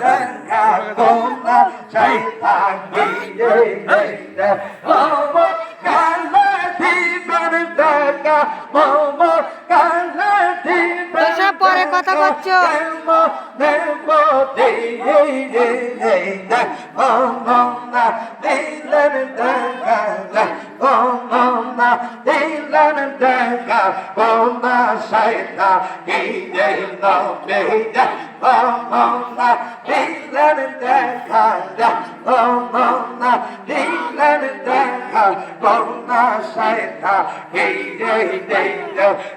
দেখা গোনা চাই থাকি মোমো কালা দিবেন দেখা মোমো কালা দিবেন এসব পরে কথা বলছো মোমো না দিলেন দেখা মোমো দিলেন দেখা মোমো সাইতা কি নবে মোমো দিলেন দেখা মোমো দিলেন দেখা মোমো সাইতা কি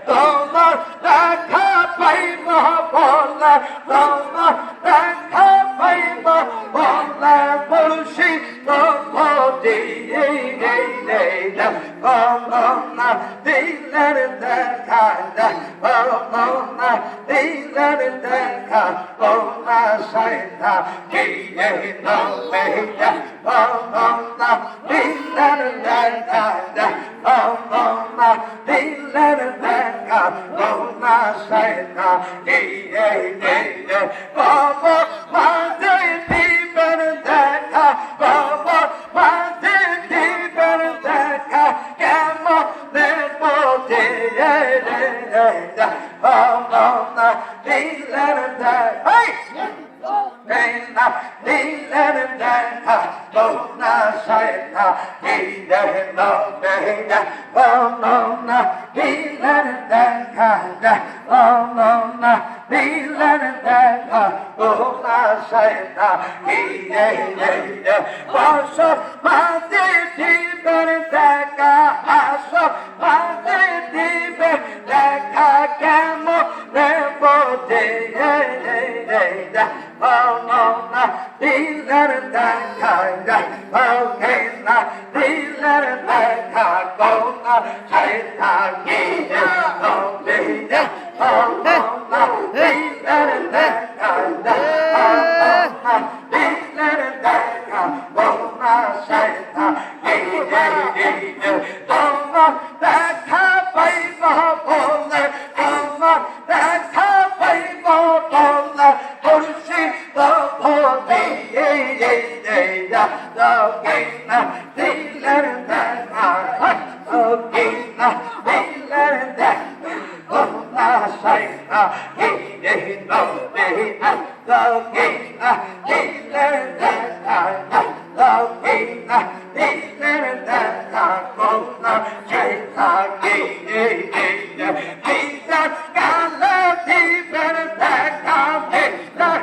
তোমার দেখা পাইব বলে তোমার দেখা পাইব বলে বলছি তোমাদের মোমো দিলেন দেখা মোমো দিলেন দেখা মোমো সাইতা কি নবে মোমো দিলেন দেখা মোমো দিলেন দেখা মোমো সাইতা কি মোমো মাঝে দিবেন দেখা মোমো মাঝে দিবেন দেখা কেমন বোঝে মোমো দিলেন দেখা দিলেন দেখা মোমো সাইতা কি নবে মোমো দিলেন দেখা মোমো দিলেন দেখা মোমো সাইতা কি বস মাঝে দিবেন দেখা আসো মাঝে দিবেন দেখা কেমন বোঝে মোমো দিলেন দেখা দিলেন দেখা মোমো সাইতা কি নবে মোমো দিলেন দেখা দিলেন দেখা মোমো সাইতা কি তোমার দেখা পাইব বলে তোমার দেখা পাইব বলে বলছি তোমাদের দিলেন দেখা দিলেন দেখা মোমো সাইতা কি নবে দিলেন দেখা দিলেন দেখা মোমো সাইতা কি দিলেন কালা দিবেন দেখা দিলেন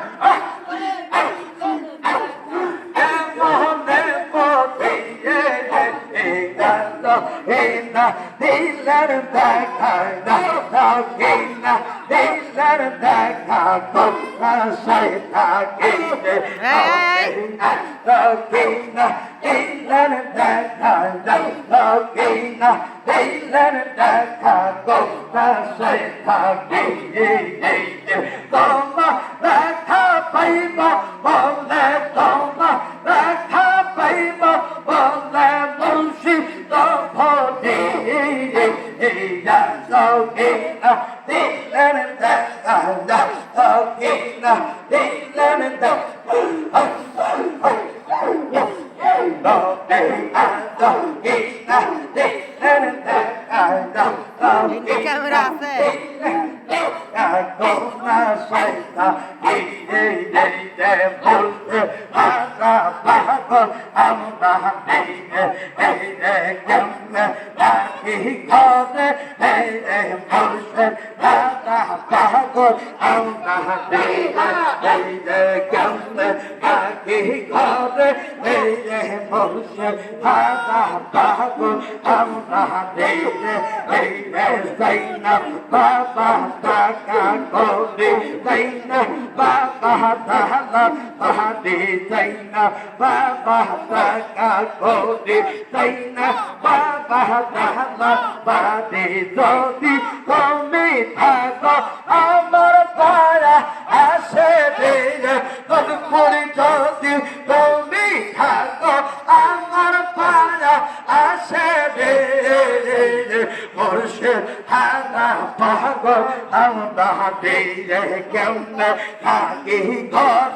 দেখা দিলেন দেখা মোমো সাইতা কি দিলেন দেখা দিলেন দেখা মোমো সাইতা কি তোমার দেখা পাইব বলে তোমার দেখা পাইব বলে বলছি তোমাদের দিলেন দেখা দিলেন ক্যামেরা আছে মোমো সাইতা কি বলতে ভাষা পাগল আমরা কেমনে থাকি ঘরে বলছে ভাষা পাগল আমরা কেমনে থাকি ঘরে বলছে ভাষা পাগল আমরা Zainab Baba Taka Kodi Zainab Baba Tahala Bahadi Zainab Baba Taka Kodi Zainab Baba Tahala Bahadi Zodi Komi Thago Amar Para Ashe Kodpuri Jodi Komi Thago Amar Para Ashe Murshid Hana Pago Amda Diye Kemne Kaki God